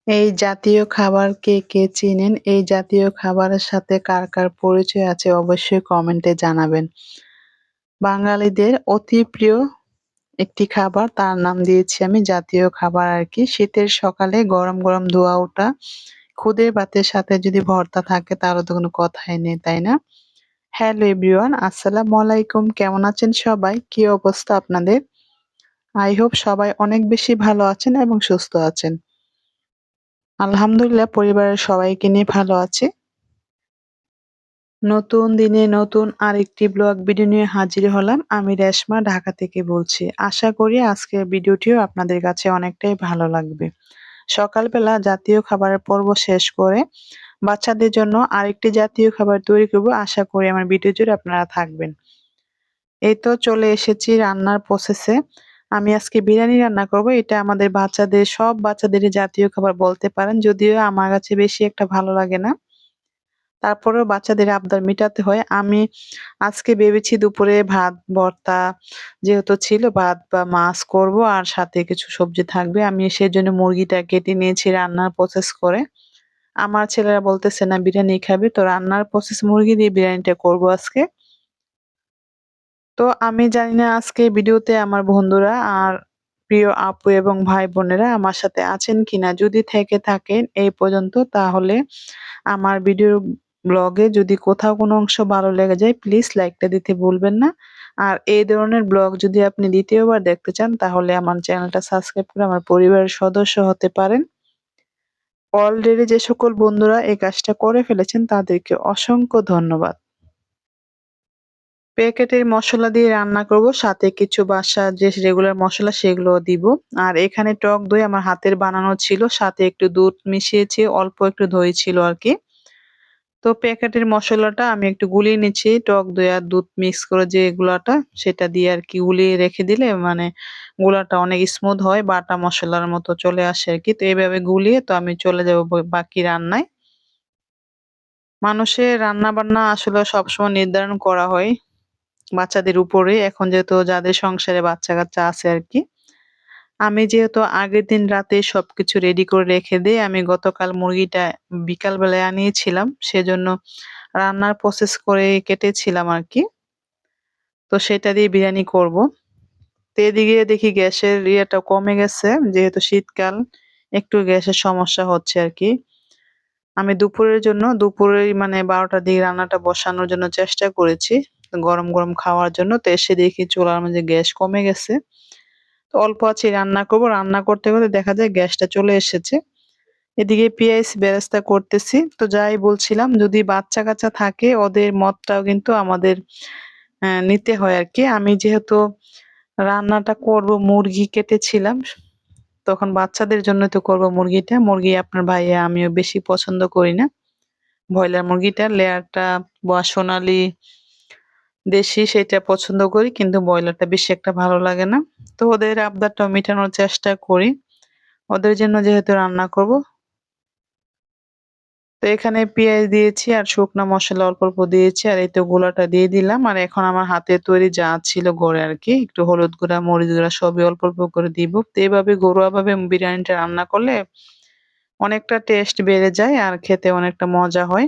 এই জাতীয় খাবার কে, কে চিনেন? এই জাতীয় খাবারের সাথে কার, কার পরিচয় আছে অবশ্যই কমেন্টে জানাবেন। বাঙালিদের অতি প্রিয় একটি খাবার, তার নাম দিয়েছি আমি জাতীয় খাবার আরকি। শীতের সকালে গরম, গরম ধোয়া ওঠা খুদে ভাতের সাথে যদি ভর্তা থাকে তাহলে তো কোনো কথাই নেই, তাই না? হ্যালো এভরিওয়ান, আসসালামু আলাইকুম। কেমন আছেন সবাই? কি অবস্থা আপনাদের? আই হোপ সবাই অনেক বেশি ভালো আছেন এবং সুস্থ আছেন। আলহামদুলিল্লাহ পরিবারের সবাইকে নিয়ে ভালো আছি। নতুন দিনে নতুন আরেকটি ব্লগ ভিডিও নিয়ে হাজির হলাম। আমি রেশমা ঢাকা থেকে বলছি। আশা করি আজকের ভিডিওটিও আপনাদের কাছে অনেকটাই ভালো লাগবে। সকালবেলা জাতীয় খাবারের পর্ব শেষ করে বাচ্চাদের জন্য আরেকটি জাতীয় খাবার তৈরি করব। আশা করি আমার ভিডিও জুড়ে আপনারা থাকবেন। এই তো চলে এসেছি রান্নার প্রসেসে। আমি আজকে বিরিয়ানি রান্না করব। এটা আমাদের বাচ্চাদের সব বাচ্চাদেরই জাতীয় খাবার বলতে পারেন। যদিও আমার কাছে বেশি একটা ভালো লাগে না। তারপরেও বাচ্চাদের আবদার মিটাতে হয়। আমি আজকে ভেবেছি দুপুরে ভাত, ভর্তা যেহেতু ছিল ভাত বা মাছ করব আর সাথে কিছু সবজি থাকবে। আমি সেজন্য মুরগিটা কেটে নিয়েছি রান্নার প্রসেস করে। আমার ছেলেরা বলতেছে না বিরিয়ানি খাবে। তো রান্নার প্রসেস মুরগি দিয়ে বিরিয়ানিটা করব আজকে। তো আমি জানি না আজকে ভিডিওতে আমার বন্ধুরা আর প্রিয় আপু এবং ভাই বোনেরা আমার সাথে আছেন কিনা। যদি থেকে থাকেন এই পর্যন্ত তাহলে আমার ভিডিও ব্লগে যদি কোথাও কোনো অংশ ভালো লেগে যায় প্লিজ লাইকটা দিতে ভুলবেন না। আর এই ধরনের ব্লগ যদি আপনি দ্বিতীয়বার দেখতে চান তাহলে আমার চ্যানেলটা সাবস্ক্রাইব করে আমার পরিবারের সদস্য হতে পারেন। অলরেডি যে সকল বন্ধুরা এই কাজটা করে ফেলেছেন তাদেরকে অসংখ্য ধন্যবাদ। প্যাকেটের মসলা দিয়ে রান্না করব, সাথে কিছু বাসার যে রেগুলার মসলা সেগুলোও দিব। আর এখানে টক দই আমার হাতের বানানো ছিল, সাথে একটু দুধ মিশিয়েছি, অল্প একটু দই ছিল আরকি। তো প্যাকেটের মসলাটা আমি একটু গুলিয়ে নিচ্ছি, টক দই আর দুধ মিক্স করে যে গুলাটা সেটা দিয়ে আরকি গুলিয়ে রেখে দিলে মানে গুলাটা অনেক স্মুথ হয়, বাটা মসলার মতো চলে আসে আরকি। তো এভাবে গুলিয়ে তো আমি চলে যাব বাকি রান্নায়। মানুষের রান্না-বান্না আসলে সবসময় নির্ধারণ করা হয় বাচ্চাদের উপরে। এখন যেহেতু যাদের সংসারে বাচ্চা-কাচ্চা আছে আরকি। আমি যেহেতু আগের দিন রাতে সবকিছু রেডি করে রেখে দেই, আমি গতকাল মুরগিটা বিকাল বেলায় আনিয়েছিলাম। সেজন্য রান্নার প্রসেস করে কেটেছিলাম আরকি। তো সেটা দিয়ে বিরিয়ানি করব। তো এদিকে দেখি গ্যাসের ইয়েটা কমে গেছে। যেহেতু শীতকাল একটু গ্যাসের সমস্যা হচ্ছে আরকি। আমি দুপুরের জন্য দুপুরেই মানে ১২টার দিকে রান্নাটা বসানোর জন্য চেষ্টা করেছি। গরম, গরম খাওয়ার জন্য। তো এসে দেখি চুলার মাঝে গ্যাস কমে গেছে। তো অল্প আঁচে রান্না করব। রান্না করতে, করতে দেখা যায় গ্যাসটা চলে এসেছে। এদিকে পেঁয়াজ বেরেস্তা করতেছি। তো যাই বলছিলাম যদি বাচ্চা-কাচ্চা থাকে ওদের মতটাও কিন্তু আমাদের নিতে হয় আরকি। আমি যেহেতু রান্নাটা করব মুরগি কেটেছিলাম। তখন বাচ্চাদের জন্যই তো করব মুরগিটা। মুরগি আপনার ভাইয়া আমিও বেশি পছন্দ করি না। ব্রয়লার মুরগিটার লেয়ারটা বা সোনালি দেশি সেটা পছন্দ করি, কিন্তু ব্রয়লারটা বেশি একটা ভালো লাগে না। তো ওদের আবদারটাও মিটানোর চেষ্টা করি। ওদের জন্য যেহেতু রান্না করব। তো এখানে পেঁয়াজ দিয়েছি আর শুকনা মসলা অল্প, অল্প দিয়েছি আর এই তো গুঁড়াটা দিয়ে দিলাম। আর এখন আমার হাতে তৈরি যা ছিল ঘরে আরকি, একটু হলুদ গুঁড়া, মরিচ গুঁড়া সবই অল্প, অল্প করে দিব। তো এভাবে ঘরোয়াভাবে বিরিয়ানিটা রান্না করলে অনেকটা টেস্ট বেড়ে যায় আর খেতে অনেকটা মজা হয়।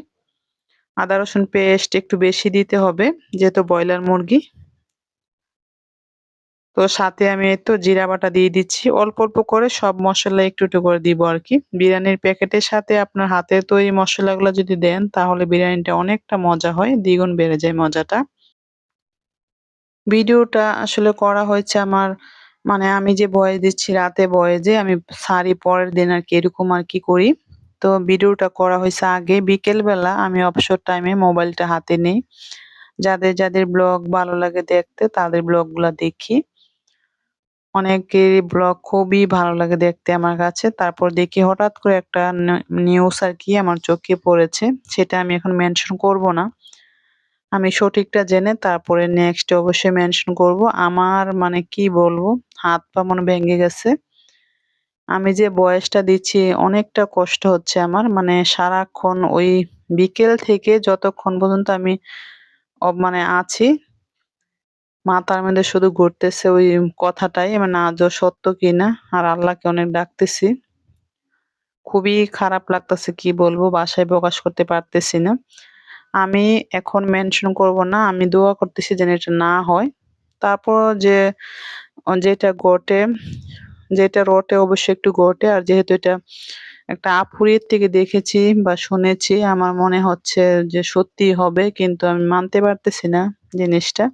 আদা রসুন পেস্ট একটু বেশি দিতে হবে যেহেতু ব্রয়লার মুরগি। তো সাথে আমি এই তো জিরা বাটা দিয়ে দিচ্ছি। অল্প, অল্প করে সব মসলা একটু, একটু করে দিব আরকি। বিরিয়ানির প্যাকেটের সাথে আপনার হাতের তৈরি মসলাগুলা যদি দেন তাহলে বিরিয়ানিটা অনেকটা মজা হয়, দ্বিগুণ বেড়ে যায় মজাটা। ভিডিওটা আসলে করা হয়েছে আমার মানে আমি যে ভয়েস দিচ্ছি রাতে ভয়েসে আমি ছাড়ি পরের দিন আরকি, এরকম আরকি করি। তো ভিডিওটা করা হইছে আগে বিকেল বেলা, আমি অবসর টাইমে মোবাইলটা হাতে নেই। যাদের, যাদের ব্লগ ভালো লাগে দেখতে তাদের ব্লগগুলা দেখি। অনেকেরই ব্লগ খুবই ভালো লাগে দেখতে আমার কাছে। তারপর দেখি হঠাৎ করে একটা নিউজ আরকি আমার চোখে পড়েছে। সেটা আমি এখন মেনশন করব না। আমি সঠিকটা জেনে তারপরে নেক্সট এ অবশ্যই মেনশন করব। আমার মানে কি বলবো? হাত-পা মনে ভেঙে গেছে। আমি যে বয়সটা দিচ্ছি অনেকটা কষ্ট হচ্ছে আমার। মানে সারাক্ষণ ওই বিকেল থেকে যতক্ষণ পর্যন্ত আমি মানে আছি, মাথার মধ্যে শুধু ঘুরতেছে ওই কথাটাই মানে আদৌ সত্য কিনা। আর আল্লাহকে অনেক ডাকতেছি। খুবই খারাপ লাগতেছে, কি বলবো, বাসায় প্রকাশ করতে পারতেছি না। আমি এখন মেনশন করব না। আমি দোয়া করতেছি যেন এটা না হয়। তারপর যে যেটা ঘটে, যেটা রটে অবশ্যই একটু ঘটে। আর যেহেতু এটা একটা আপুরির থেকে দেখেছি বা শুনেছি, আমার মনে হচ্ছে যে সত্যিই হবে, কিন্তু আমি মানতে পারতেছি না জিনিসটা।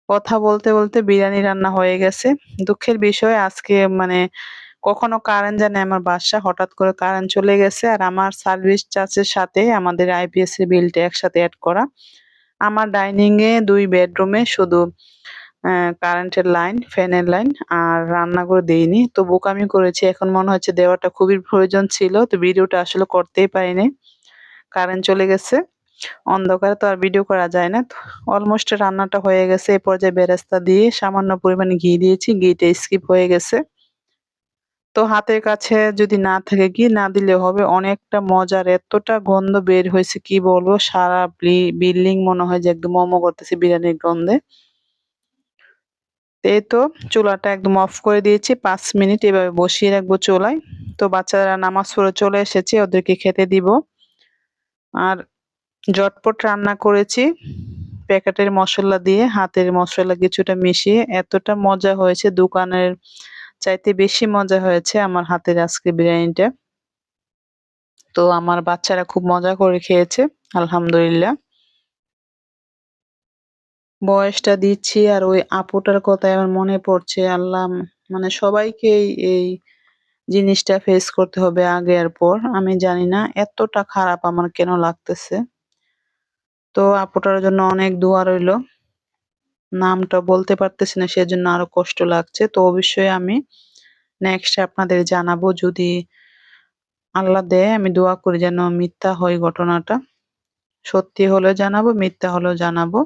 কথা বলতে, বলতে বিরিয়ানি রান্না হয়ে গেছে। দুঃখের বিষয় আজকে মানে কখনো কারেন্ট যায় না আমার বাসায়, হঠাৎ করে কারেন্ট চলে গেছে। আর আমার সার্ভিস চার্জের সাথে আমাদের আইপিএস এর বিলটা একসাথে এড করা। আমার ডাইনিং এ ২ বেডরুমে শুধু কারেন্টের লাইন, ফ্যানের লাইন আর রান্নাঘরে দেইনি। তো বোকামি করেছি। এখন মনে হচ্ছে দেওয়াটা খুবই প্রয়োজন ছিল। তো ভিডিওটা আসলে করতেই পারিনি। কারেন্ট চলে গেছে। অন্ধকারে তো আর ভিডিও করা যায় না। তো অলমোস্ট রান্নাটা হয়ে গেছে। এ পর্যায়ে বেরেস্তা দিয়ে সামান্য পরিমাণে ঘি দিয়েছি। ঘিটা স্কিপ হয়ে গেছে। তো হাতের কাছে যদি না থাকে, ঘি না দিলেও হবে। অনেকটা মজার, এতটা গন্ধ বের হয়েছে কি বলবো! সারা বিল্ডিং মনে হয় যে একদম ম, ম করতেছে বিরিয়ানির গন্ধে। এই তো চুলাটা একদম অফ করে দিয়েছি। ৫ মিনিট এভাবে বসিয়ে রাখবো চুলায়। তো বাচ্চারা নামাজ পড়ে চলে এসেছে, ওদেরকে খেতে দিব। আর ঝটপট রান্না করেছি। প্যাকেটের মসলা দিয়ে, হাতের মসলা কিছুটা মিশিয়ে এতটা মজা হয়েছে, দোকানের চাইতে বেশি মজা হয়েছে আমার হাতের আজকে বিরিয়ানিটা। তো আমার বাচ্চারা খুব মজা করে খেয়েছে, আলহামদুলিল্লাহ। বয়সটা দিচ্ছি আর ওই আপুটার কথাই আমার মনে পড়ছে। আল্লাহ, মানে সবাইকেই এই জিনিসটা ফেস করতে হবে আগে আর পর। আমি জানি না এতটা খারাপ আমার কেন লাগতেছে। তো আপুটার জন্য অনেক দোয়া রইলো। নামটা বলতে পারতেছি না, সেজন্য আরো কষ্ট লাগছে। তো অবশ্যই আমি নেক্সট আপনাদের জানাবো, যদি আল্লাহ দেয়। আমি দোয়া করি যেন মিথ্যা হয় ঘটনাটা। সত্যি হলেও জানাবো, মিথ্যা হলেও জানাবো।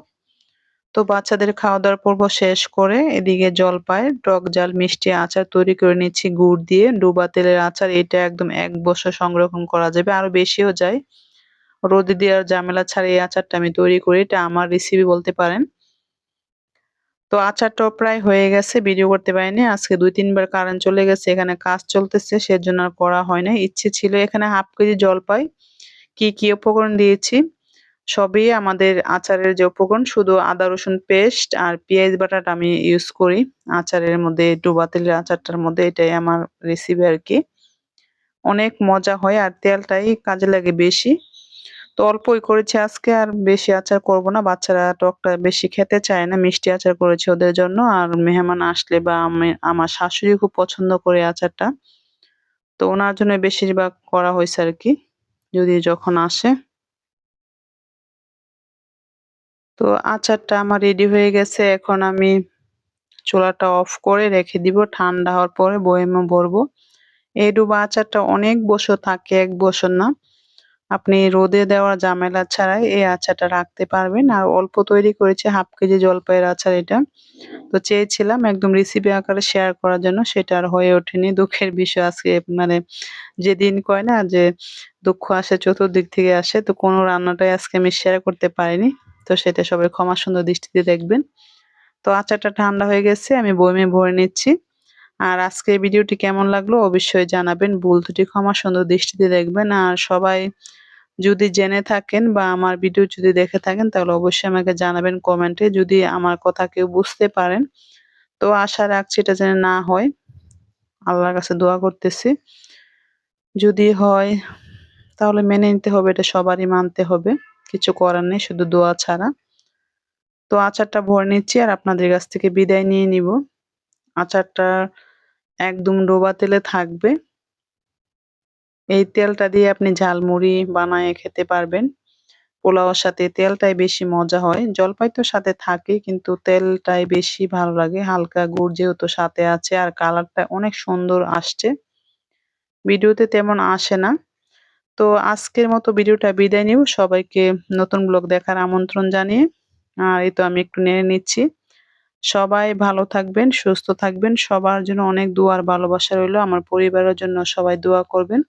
তো বাচ্চাদের খাওয়া-দাওয়ার পর্ব শেষ করে এদিকে জলপাই, টক ঝাল মিষ্টি আচার তৈরি করে নিচ্ছি গুড় দিয়ে। ডুবা তেলের আচার, এটা একদম ১ বছর সংরক্ষণ করা যাবে, আরো বেশিও যায়। রোদে দেওয়ার ঝামেলা ছাড়া এই আচারটা আমি তৈরি করি। এটা আমার রেসিপি বলতে পারেন। তো আচারটাও প্রায় হয়ে গেছে, ভিডিও করতে পারিনি। আজকে ২-৩ বার কারেন্ট চলে গেছে। এখানে কাজ চলতেছে, সেজন্য আর করা হয় নাই। ইচ্ছে ছিল। এখানে 1/2 কেজি জলপাই। কি উপকরণ দিয়েছি? সবই আমাদের আচারের যে উপকরণ, শুধু আদা রসুন পেস্ট আর পেঁয়াজ বাটাটা আমি ইউজ করি আচারের মধ্যে, ডুবা তেলের আচারটার মধ্যে। এটাই আমার রেসিপি আরকি। অনেক মজা হয় আর তেলটাই কাজে লাগে বেশি। তো অল্পই করেছি আজকে, আর বেশি আচার করব না। বাচ্চারা টকটা বেশি খেতে চায় না। মিষ্টি আচার করেছি ওদের জন্য। আর মেহমান আসলে বা আমার শাশুড়ি খুব পছন্দ করে আচারটা। তো উনার জন্য বেশিরভাগ করা হইছে আরকি, যদি যখন আসে। তো আচারটা আমার রেডি হয়ে গেছে। এখন আমি চুলাটা অফ করে রেখে দিব। ঠান্ডা হওয়ার পরে বয়ামে ভরবো। এই ডুবা আচারটা অনেক বছর থাকে, ১ বছর না। আপনি রোদে দেওয়ার ঝামেলা ছাড়াই এই আচারটা রাখতে পারবেন। আর অল্প তৈরি করেছি, 1/2 কেজি জলপাইয়ের আচার এটা। তো চেয়েছিলাম একদম রেসিপি আকারে শেয়ার করার জন্য, সেটা আর হয়ে ওঠেনি। দুঃখের বিষয় আজকে, মানে যেদিন কয় না যে দুঃখ আসে চতুর্দিক থেকে আসে, তো কোনো রান্নাটাই আজকে আমি শেয়ার করতে পারিনি। তো সেটা সবাই ক্ষমা সুন্দর দৃষ্টিতে দেখবেন। তো আচারটা ঠান্ডা হয়ে গেছে, আমি বয়মে ভরে নিচ্ছি। আর আজকের ভিডিওটি কেমন লাগলো অবশ্যই জানাবেন। ভুল ত্রুটি ক্ষমা সুন্দর দৃষ্টিতে দেখবেন। আর সবাই যদি জেনে থাকেন বা আমার ভিডিও যদি দেখে থাকেন, তাহলে অবশ্যই আমাকে জানাবেন কমেন্টে। যদি আমার কথা কেউ বুঝতে পারেন, তো আশা রাখছি এটা যেন না হয়। আল্লাহর কাছে দোয়া করতেছি। যদি হয় তাহলে মেনে নিতে হবে, এটা সবারই মানতে হবে। কিছু করার নেই, শুধু দোয়া ছাড়া। তো আচারটা ভরে নিচ্ছি আর আপনাদের কাছ থেকে বিদায় নিয়ে নিবো। আচারটা একদম ডোবা তেলে থাকবে। এই তেলটা দিয়ে আপনি ঝালমুড়ি বানায়ে খেতে পারবেন। পোলাওর সাথে তেলটাই বেশি মজা হয়। জলপাই তো সাথে থাকেই, কিন্তু তেলটাই বেশি ভালো লাগে। হালকা গুড় যেহেতু সাথে আছে, আর কালারটা অনেক সুন্দর আসছে। ভিডিওতে তেমন আসে না। তো আজকের মতো ভিডিওটা বিদায় নিব। সবাইকে নতুন ব্লগ দেখার আমন্ত্রণ জানিয়ে। আর এই তো আমি একটু নেড়ে নিচ্ছি। সবাই ভালো থাকবেন, সুস্থ থাকবেন। সবার জন্য অনেক দোয়া আর ভালোবাসা রইলো। আমার পরিবারের জন্য সবাই দোয়া করবেন।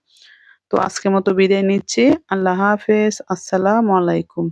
তো আজকের মতো বিদায় নিচ্ছি। আল্লাহ হাফেজ। আসসালামু আলাইকুম।